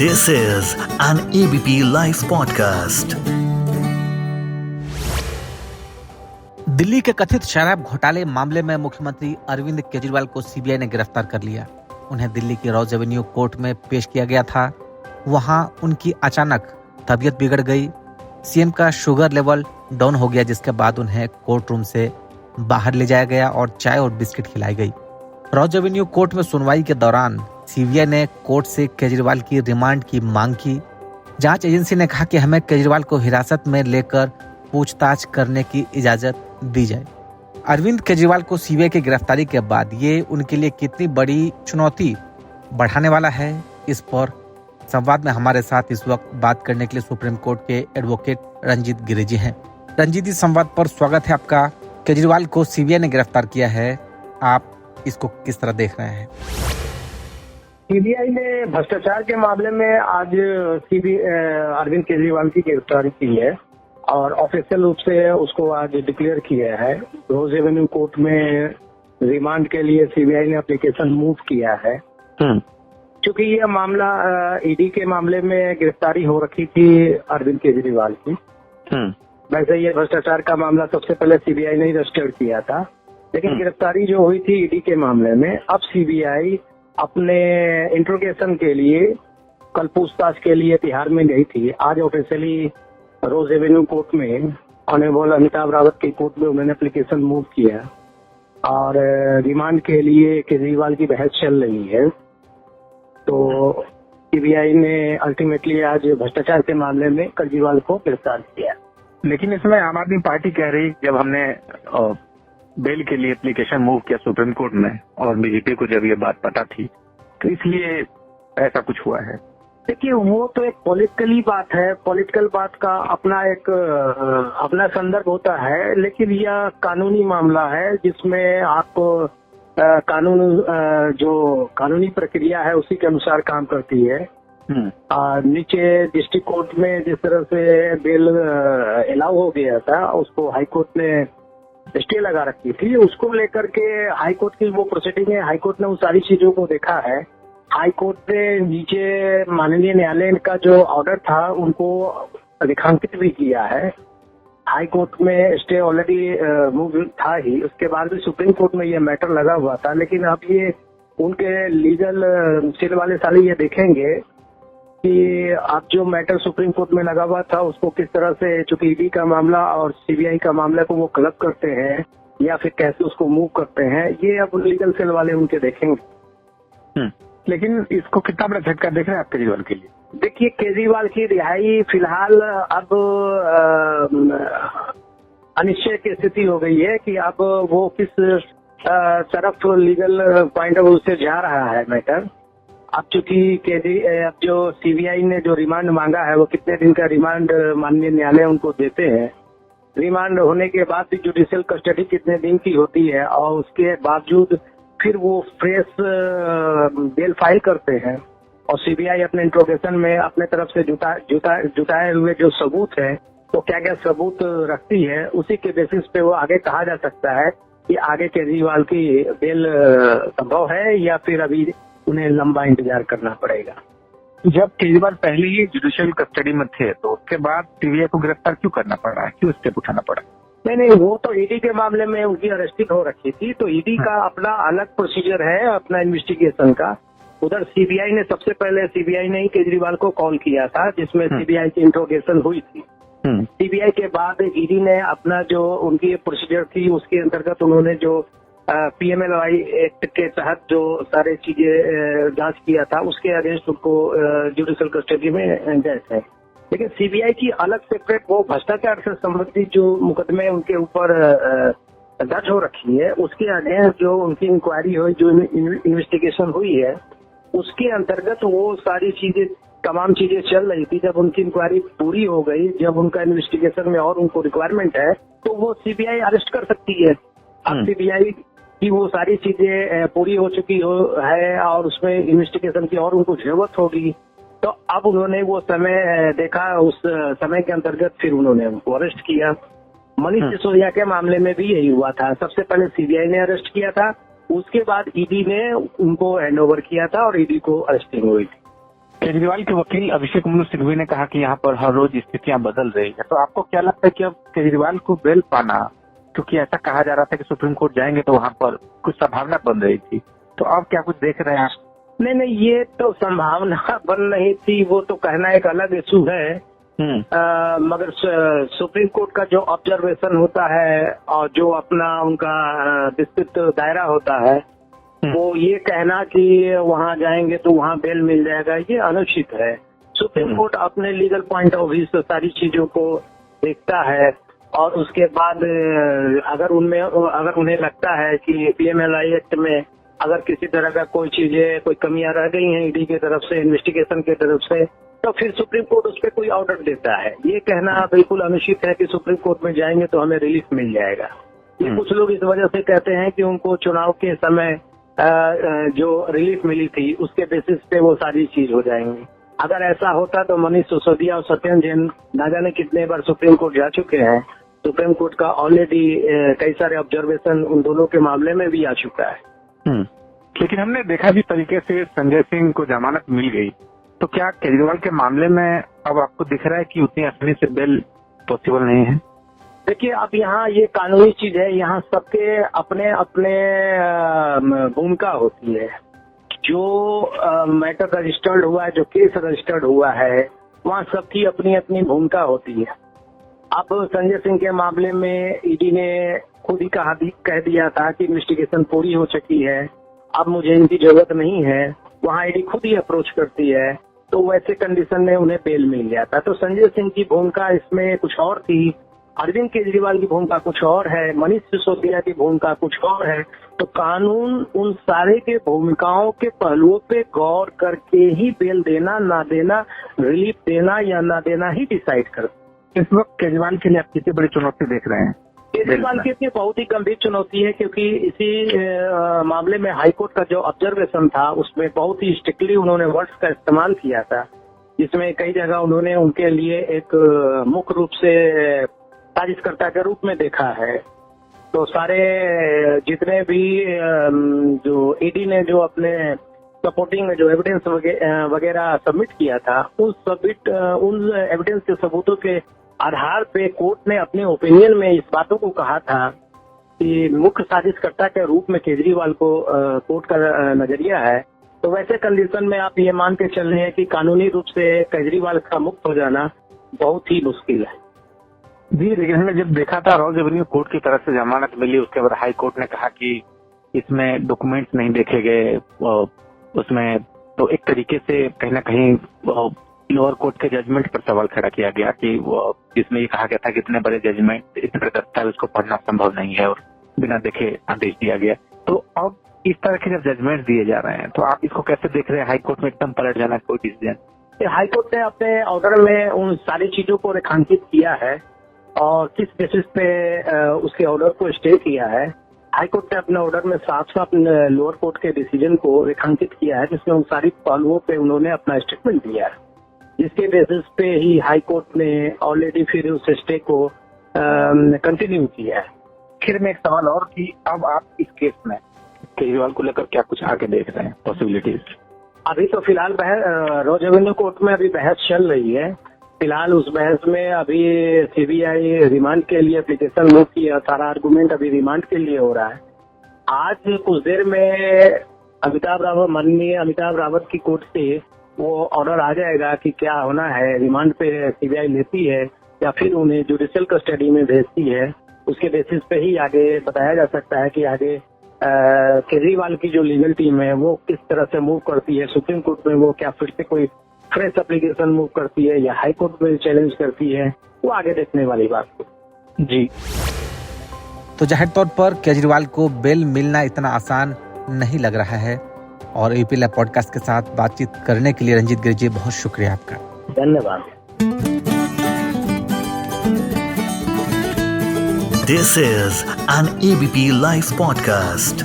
This is an ABP Life podcast. Delhi के कथित शराब घोटाले मामले में मुख्यमंत्री अरविंद केजरीवाल को सीबीआई ने गिरफ्तार कर लिया। उन्हें दिल्ली की रोज एवेन्यू कोर्ट में पेश किया गया था। वहां उनकी अचानक तबीयत बिगड़ गई। सीएम का शुगर लेवल डाउन हो गया, जिसके बाद उन्हें कोर्ट रूम से बाहर ले जाया गया और चाय और बिस्किट खिलाई गई। रोज एवेन्यू कोर्ट में सुनवाई के दौरान सीबीआई ने कोर्ट से केजरीवाल की रिमांड की मांग की। जांच एजेंसी ने कहा कि हमें केजरीवाल को हिरासत में लेकर पूछताछ करने की इजाजत दी जाए। अरविंद केजरीवाल को सीबीआई की गिरफ्तारी के बाद ये उनके लिए कितनी बड़ी चुनौती बढ़ाने वाला है, इस पर संवाद में हमारे साथ इस वक्त बात करने के लिए सुप्रीम कोर्ट के एडवोकेट रंजीत गिरी जी हैं। रंजीत जी, संवाद पर स्वागत है आपका। केजरीवाल को सीबीआई ने गिरफ्तार किया है, आप इसको किस तरह देख रहे हैं? सीबीआई ने भ्रष्टाचार के मामले में आज अरविंद केजरीवाल की गिरफ्तारी की है और ऑफिशियल रूप से उसको आज डिक्लेयर किया है। रोज एवेन्यू कोर्ट में रिमांड के लिए सीबीआई ने एप्लीकेशन मूव किया है। क्योंकि यह मामला ईडी के मामले में गिरफ्तारी हो रखी थी अरविंद केजरीवाल की। वैसे ये भ्रष्टाचार का मामला सबसे पहले सीबीआई ने रजिस्टर्ड किया था, लेकिन गिरफ्तारी जो हुई थी ईडी के मामले में, अब सीबीआई अपने इंट्रोगेशन के लिए कल पूछताछ के लिए तिहाड़ में गई थी। आज ऑफिशियली रोज एवेन्यू कोर्ट में ऑनरेबल अमिताभ रावत की कोर्ट में उन्होंने एप्लीकेशन मूव किया और रिमांड के लिए केजरीवाल की बहस चल रही है। तो सीबीआई ने अल्टीमेटली आज भ्रष्टाचार के मामले में केजरीवाल को गिरफ्तार किया। लेकिन इसमें आम आदमी पार्टी कह रही, जब हमने बेल के लिए एप्लीकेशन मूव किया सुप्रीम कोर्ट में और बीजेपी को जब ये बात पता थी, तो इसलिए ऐसा कुछ हुआ है। देखिए, वो तो एक पॉलिटिकली बात है, पॉलिटिकल बात का अपना संदर्भ होता है, लेकिन यह कानूनी मामला है जिसमें आपको जो कानूनी प्रक्रिया है उसी के अनुसार काम करती है। नीचे डिस्ट्रिक्ट कोर्ट में जिस तरह से बेल अलाउ हो गया था, उसको हाई कोर्ट ने स्टे लगा रखी थी। उसको लेकर के हाई कोर्ट की वो प्रोसीडिंग है, हाई कोर्ट ने उन सारी चीजों को देखा है। हाई कोर्ट ने नीचे माननीय न्यायालय का जो ऑर्डर था उनको रेखांकित भी किया है। हाई कोर्ट में स्टे ऑलरेडी मूव था ही, उसके बाद भी सुप्रीम कोर्ट में ये मैटर लगा हुआ था। लेकिन अब ये उनके लीगल सेल वाले साले ये देखेंगे कि अब जो मैटर सुप्रीम कोर्ट में लगा हुआ था उसको किस तरह से, चूंकि ईडी का मामला और सीबीआई का मामला को वो क्लब करते हैं या फिर कैसे उसको मूव करते हैं, ये अब लीगल सेल वाले उनके देखेंगे। लेकिन इसको कितना बड़ा झटका देख रहे हैं आप केजरीवाल के लिए? देखिए, केजरीवाल की रिहाई फिलहाल अब अनिश्चय की स्थिति हो गई है कि अब वो किस तरफ लीगल पॉइंट ऑफ व्यू से जा रहा है मैटर। अब चूंकि अब जो सीबीआई ने जो रिमांड मांगा है, वो कितने दिन का रिमांड माननीय न्यायालय उनको देते हैं। रिमांड होने के बाद भी जुडिशियल कस्टडी कितने दिन की होती है और उसके बावजूद फिर वो फ्रेश बेल फाइल करते हैं और सीबीआई अपने इंट्रोगेशन में अपने तरफ से जुटाए हुए जो सबूत है, तो क्या क्या सबूत रखती है, उसी के बेसिस पे वो आगे कहा जा सकता है कि आगे केजरीवाल की बेल संभव है या फिर अभी उन्हें लंबा इंतजार करना पड़ेगा। जब केजरीवाल पहले ही जुडिशियल कस्टडी में थे, तो उसके बाद सीबीआई को गिरफ्तार क्यों करना पड़ा, क्यों स्टेप उठाना पड़ा? नहीं, वो तो ईडी के मामले में उनकी अरेस्टिंग हो रखी थी, तो ईडी का अपना अलग प्रोसीजर है अपना इन्वेस्टिगेशन का। उधर सीबीआई ने सबसे पहले सीबीआई ने ही केजरीवाल को कॉल किया था, जिसमें सीबीआई की इंट्रोगेशन हुई थी। सीबीआई के बाद ईडी ने अपना जो उनकी प्रोसीजर थी उसके अंतर्गत उन्होंने जो पीएमएलवाई एक्ट के तहत जो सारे चीजें जांच किया था, उसके अगेंस्ट उनको जुडिशियल कस्टडी में गए थे। लेकिन सीबीआई की अलग सेपरेट वो भ्रष्टाचार से संबंधित जो मुकदमे उनके ऊपर दर्ज हो रखी है, उसके अगेंस्ट जो उनकी इंक्वायरी हुई, जो इन्वेस्टिगेशन हुई है, उसके अंतर्गत वो सारी चीजें तमाम चीजें चल रही थी। जब उनकी इंक्वायरी पूरी हो गई, जब उनका इन्वेस्टिगेशन में और उनको रिक्वायरमेंट है, तो वो सीबीआई अरेस्ट कर सकती है। अब सीबीआई की वो सारी चीजें पूरी हो चुकी है और उसमें इन्वेस्टिगेशन की और उनको जरूरत होगी, तो अब उन्होंने वो समय देखा, उस समय के अंतर्गत फिर उन्होंने उनको अरेस्ट किया। मनीष सिसोदिया के मामले में भी यही हुआ था। सबसे पहले सीबीआई ने अरेस्ट किया था, उसके बाद ईडी ने उनको हैंड ओवर किया था और ईडी को अरेस्टिंग हुई थी। केजरीवाल के वकील अभिषेक मनु सिंघवी ने कहा कि यहाँ पर हर रोज स्थितियां बदल रही है, तो आपको क्या लगता है कि अब केजरीवाल को बेल पाना, क्योंकि ऐसा कहा जा रहा था कि सुप्रीम कोर्ट जाएंगे तो वहाँ पर कुछ संभावना बन रही थी, तो अब क्या कुछ देख रहे हैं आप? नहीं, ये तो संभावना बन रही थी, वो तो कहना एक अलग इशू है। मगर सुप्रीम कोर्ट का जो ऑब्जर्वेशन होता है और जो अपना उनका विस्तृत दायरा होता है, वो ये कहना कि वहाँ जाएंगे तो वहाँ बेल मिल जाएगा, ये अनुचित है। सुप्रीम कोर्ट अपने लीगल पॉइंट ऑफ व्यू से सारी चीजों को देखता है और उसके बाद अगर उन्हें लगता है कि पीएमएलआई एक्ट में अगर किसी तरह का कोई चीजें, कोई कमियां रह गई हैं ईडी की तरफ से, इन्वेस्टिगेशन की तरफ से, तो फिर सुप्रीम कोर्ट उस पर कोई ऑर्डर देता है। ये कहना बिल्कुल अनुचित है कि सुप्रीम कोर्ट में जाएंगे तो हमें रिलीफ मिल जाएगा। ये कुछ लोग इस वजह से कहते हैं कि उनको चुनाव के समय जो रिलीफ मिली थी उसके बेसिस पे वो सारी चीज हो जाएंगी। अगर ऐसा होता तो मनीष सिसोदिया और सत्येंद्र जैन ना जाने कितने बार सुप्रीम कोर्ट जा चुके हैं। सुप्रीम कोर्ट का ऑलरेडी कई सारे ऑब्जर्वेशन उन दोनों के मामले में भी आ चुका है। लेकिन हमने देखा जिस तरीके से संजय सिंह को जमानत मिल गई, तो क्या केजरीवाल के मामले में अब आपको दिख रहा है कि उतनी आसानी से बेल पॉसिबल नहीं है? देखिए, अब यहाँ ये कानूनी चीज है, यहाँ सबके अपने अपने भूमिका होती है। जो मैटर रजिस्टर्ड हुआ है, जो केस रजिस्टर्ड हुआ है, वहाँ सबकी अपनी अपनी भूमिका होती है। अब संजय सिंह के मामले में ईडी ने खुद ही कह दिया था कि इन्वेस्टिगेशन पूरी हो चुकी है, अब मुझे इनकी जरूरत नहीं है। वहाँ ईडी खुद ही अप्रोच करती है, तो वैसे कंडीशन में उन्हें बेल मिल जाता। तो संजय सिंह की भूमिका इसमें कुछ और थी, अरविंद केजरीवाल की भूमिका कुछ और है, मनीष सिसोदिया की भूमिका कुछ और है। तो कानून उन सारे के भूमिकाओं के पहलुओं पे गौर करके ही बेल देना, ना देना, रिलीफ देना या ना देना ही डिसाइड कर। इस वक्त केजरीवाल के लिए आप कितनी बड़ी चुनौती देख रहे हैं? केजरीवाल के लिए बहुत ही गंभीर चुनौती है, क्योंकि इसी मामले में हाईकोर्ट का जो ऑब्जर्वेशन था उसमें बहुत ही स्ट्रिक्टली उन्होंने वर्ड्स का इस्तेमाल किया था, जिसमें कई जगह उन्होंने उनके लिए एक मुख्य रूप से साजिशकर्ता के रूप में देखा है। तो सारे जितने भी जो ईडी ने जो अपने सपोर्टिंग जो एविडेंस वगैरह सबमिट किया था, उन एविडेंस के सबूतों के आधार पे कोर्ट ने अपने ओपिनियन में इस बातों को कहा था कि मुख्य साजिशकर्ता के रूप में केजरीवाल को कोर्ट का नजरिया है। तो वैसे कंडीशन में आप ये मान के चल रहे हैं कि कानूनी रूप से केजरीवाल का मुक्त हो जाना बहुत ही मुश्किल है। जी, लेकिन हमने जब देखा था रॉ रेवेन्यू कोर्ट की तरफ से जमानत मिली, उसके बाद हाई कोर्ट ने कहा कि इसमें डॉक्यूमेंट्स नहीं देखे गए, उसमें तो एक तरीके से कहीं ना कहीं लोअर कोर्ट के जजमेंट पर सवाल खड़ा किया गया कि जिसमें ये कहा गया था कि इतने बड़े जजमेंट, इतने बड़े दस्तावेज को पढ़ना संभव नहीं है और बिना देखे आदेश दिया गया। तो अब इस तरह के जब जजमेंट दिए जा रहे हैं तो आप इसको कैसे देख रहे हैं? हाईकोर्ट में एकदम पलट जाना कोई डिसीजन। हाईकोर्ट ने अपने ऑर्डर में उन सारी चीजों को रेखांकित किया है और किस बेसिस पे उसके ऑर्डर को स्टे किया है। हाईकोर्ट ने अपने ऑर्डर में साफ साफ लोअर कोर्ट के डिसीजन को रेखांकित किया है, जिसमें उन सारी पहलुओं पे उन्होंने अपना स्टेटमेंट दिया है, जिसके बेसिस पे ही हाईकोर्ट ने ऑलरेडी फिर उस स्टे को कंटिन्यू किया है। फिर में एक सवाल और कि अब आप इस केस में केजरीवाल को लेकर क्या कुछ आगे देख रहे हैं पॉसिबिलिटीज? अभी तो फिलहाल रॉ रेवेन्यू कोर्ट में अभी बहस चल रही है। फिलहाल उस बहस में अभी सीबीआई रिमांड के लिए एप्लीकेशन मूव किया, सारा आर्गुमेंट अभी रिमांड के लिए हो रहा है। आज कुछ देर में माननीय अमिताभ रावत की कोर्ट से वो ऑर्डर आ जाएगा कि क्या होना है, रिमांड पे सीबीआई लेती है या फिर उन्हें जुडिशियल कस्टडी में भेजती है। उसके बेसिस पे ही आगे बताया जा सकता है कि आगे केजरीवाल की जो लीगल टीम है वो किस तरह से मूव करती है। सुप्रीम कोर्ट में वो क्या फिर से कोई फ्रेश एप्लीकेशन मूव करती है या हाई कोर्ट में चैलेंज करती है, वो आगे देखने वाली बात है। जी, तो जाहिर तौर पर केजरीवाल को बेल मिलना इतना आसान नहीं लग रहा है। और एबीपी लाइव पॉडकास्ट के साथ बातचीत करने के लिए रंजीत गिरी जी, बहुत शुक्रिया आपका। धन्यवाद। This is an ABP Live podcast.